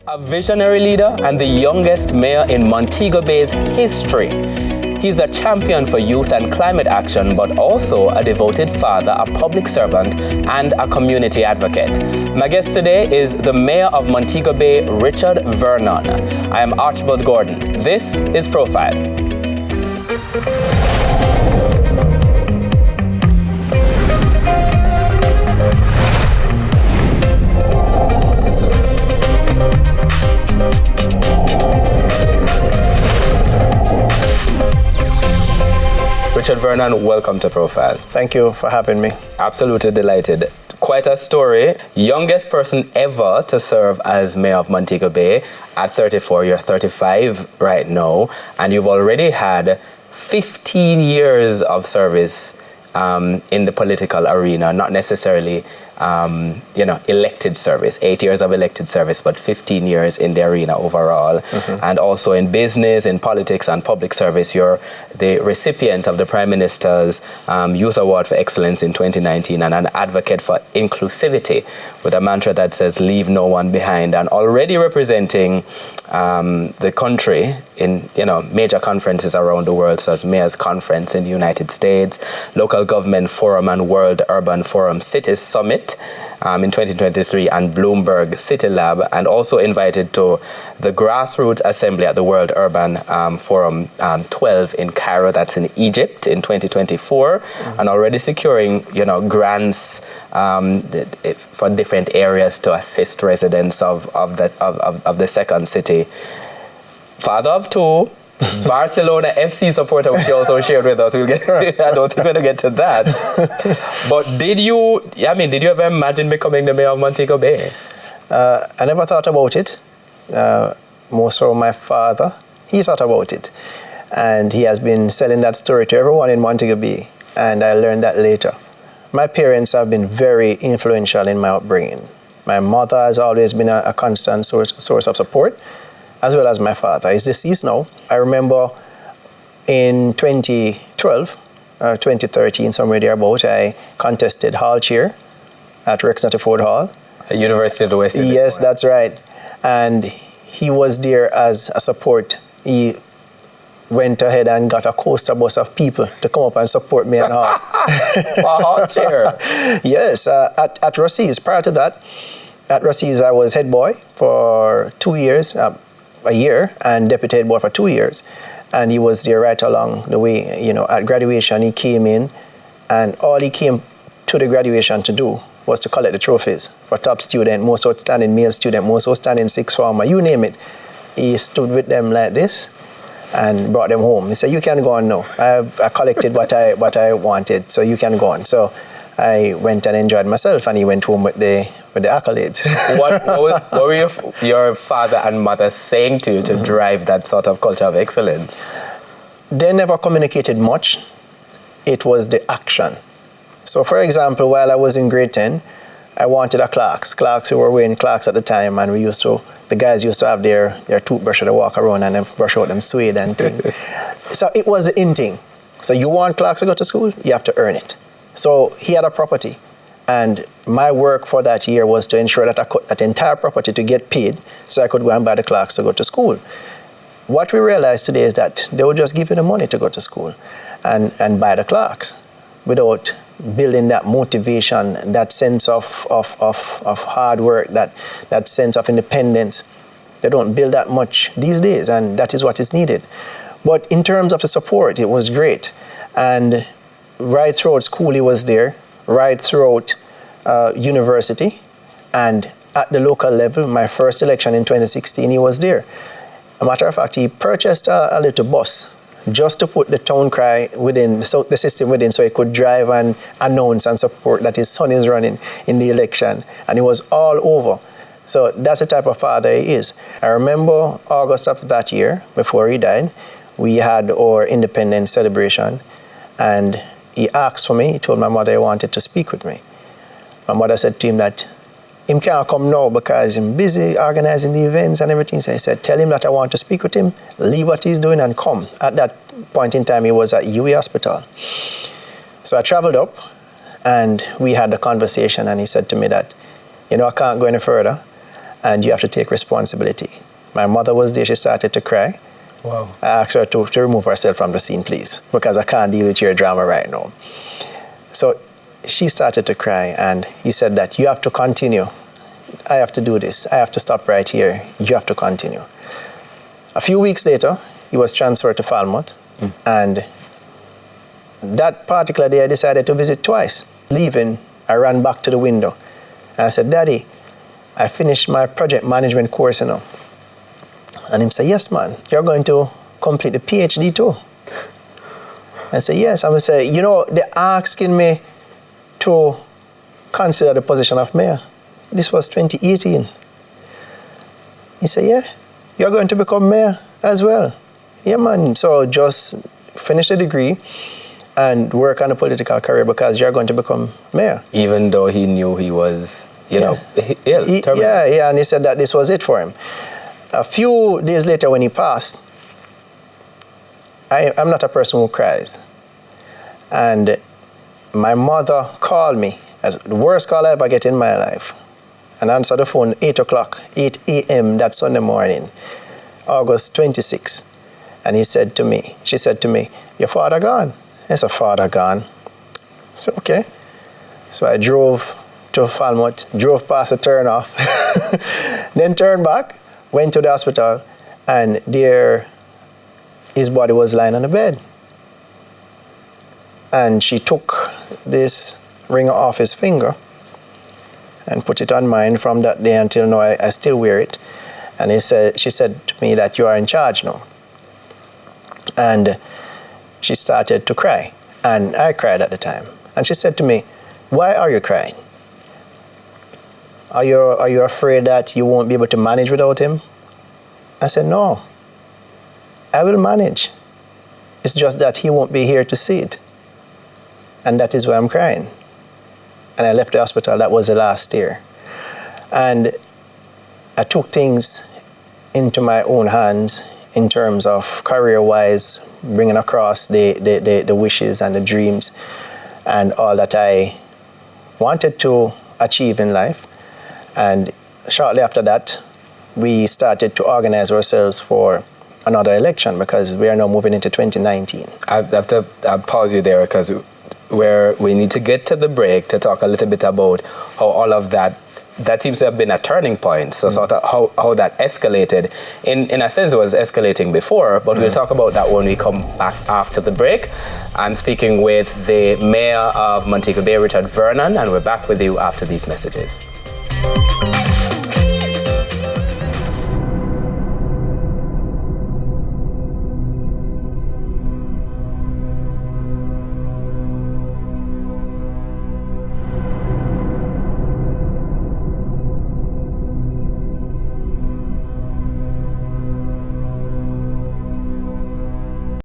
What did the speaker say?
A visionary leader and the youngest mayor in Montego Bay's history. He's a champion for youth and climate action, but also a devoted father, a public servant, and a community advocate. My guest today is the mayor of Montego Bay, Richard Vernon. I am Archibald Gordon. This is Profile. Richard Vernon, welcome to Profile. Thank you for having me. Absolutely delighted. Quite a story. Youngest person ever to serve as mayor of Montego Bay at 34. You're 35 right now, and you've already had 15 years of service in the political arena, not necessarily elected service, 8 years of elected service, but 15 years in the arena overall. Mm-hmm. And also in business, in politics and public service, you're the recipient of the Prime Minister's Youth Award for Excellence in 2019 and an advocate for inclusivity with a mantra that says, leave no one behind, and already representing the country in major conferences around the world, such as Mayor's Conference in the United States, Local Government Forum and World Urban Forum Cities Summit in 2023, and Bloomberg City Lab, and also invited to the Grassroots Assembly at the World Urban Forum 12 in Cairo, that's in Egypt, in 2024, mm-hmm. and already securing grants for different areas to assist residents of the second city. Father of two, Barcelona FC supporter, which you also shared with us. I don't think we're going to get to that. But did you ever imagine becoming the mayor of Montego Bay? I never thought about it. More so my father, he thought about it. And he has been selling that story to everyone in Montego Bay. And I learned that later. My parents have been very influential in my upbringing. My mother has always been a constant source of support, as well as my father. He's deceased now. I remember in 2012, 2013, somewhere thereabout, I contested hall chair at Rexnor Ford Hall. At University of the West Indies. Yes, that's right. And he was there as a support. He went ahead and got a coaster bus of people to come up and support me and hall. Hall chair. Yes, at Rossi's. Prior to that, at Rossi's, I was head boy for 2 years, a year, and deputy head boy for 2 years. And he was there right along the way. At graduation, he came in, and all he came to the graduation to do was to collect the trophies for top student, most outstanding male student, most outstanding sixth former, you name it. He stood with them like this and brought them home. He said, you can go on now. I collected what I wanted, so you can go on. So I went and enjoyed myself, and he went home with the accolades. What were your father and mother saying to you to drive that sort of culture of excellence? They never communicated much. It was the action. So, for example, while I was in grade 10, I wanted a Clarks. Clarks, we were wearing Clarks at the time, and the guys used to have their toothbrush to walk around and then brush out them suede and thing. So it was the in thing. So you want Clarks to go to school, you have to earn it. So he had a property, and my work for that year was to ensure that I cut that entire property to get paid so I could go and buy the Clarks to go to school. What we realized today is that they would just give you the money to go to school and buy the Clarks without building that motivation, that sense of hard work, that sense of independence. They don't build that much these days, and that is what is needed. But in terms of the support, it was great. And right throughout school, he was there, right throughout university, and at the local level, my first election in 2016, he was there. A matter of fact, he purchased a little bus just to put the town cry within, so the system within, so he could drive and announce and support that his son is running in the election. And it was all over. So that's the type of father he is. I remember August of that year, before he died, we had our independence celebration, and he asked for me. He told my mother he wanted to speak with me. My mother said to him that him can't come now because I'm busy organizing the events and everything. So I said, tell him that I want to speak with him, leave what he's doing and come. At that point in time, he was at UWI Hospital. So I traveled up and we had a conversation, and he said to me that, I can't go any further. and you have to take responsibility. My mother was there, she started to cry. Wow. I asked her to remove herself from the scene, please, because I can't deal with your drama right now. So she started to cry, and he said that you have to continue. I have to do this. I have to stop right here. You have to continue. A few weeks later, he was transferred to Falmouth, and that particular day I decided to visit twice. Leaving, I ran back to the window, and I said, Daddy, I finished my project management course, you know. And he said, yes, man, you're going to complete the PhD too. I said, yes. I would say, you know, they're asking me to consider the position of mayor. This was 2018. He said, yeah, you're going to become mayor as well. Yeah, man. So just finish the degree and work on a political career because you're going to become mayor. Even though he knew he was, you know, ill. Yeah, and he said that this was it for him. A few days later when he passed, I'm not a person who cries. And my mother called me, the worst call I ever get in my life, and answered the phone 8 a.m. that Sunday morning, August 26. And she said to me, your father gone? I said, father gone. So, okay. So I drove to Falmouth, drove past the turnoff, then turned back, went to the hospital, and there his body was lying on the bed. And she took this ring off his finger and put it on mine. From that day until now, I still wear it. And she said to me that you are in charge now. And she started to cry. And I cried at the time. And she said to me, why are you crying? Are you afraid that you won't be able to manage without him? I said, no, I will manage. It's just that he won't be here to see it. And that is why I'm crying. And I left the hospital. That was the last year. And I took things into my own hands in terms of career-wise, bringing across the wishes and the dreams and all that I wanted to achieve in life. And shortly after that, we started to organize ourselves for another election because we are now moving into 2019. I have to pause you there because we need to get to the break to talk a little bit about how all of that seems to have been a turning point. So sort of how that escalated. In a sense, it was escalating before, but we'll talk about that when we come back after the break. I'm speaking with the mayor of Montego Bay, Richard Vernon, and we're back with you after these messages.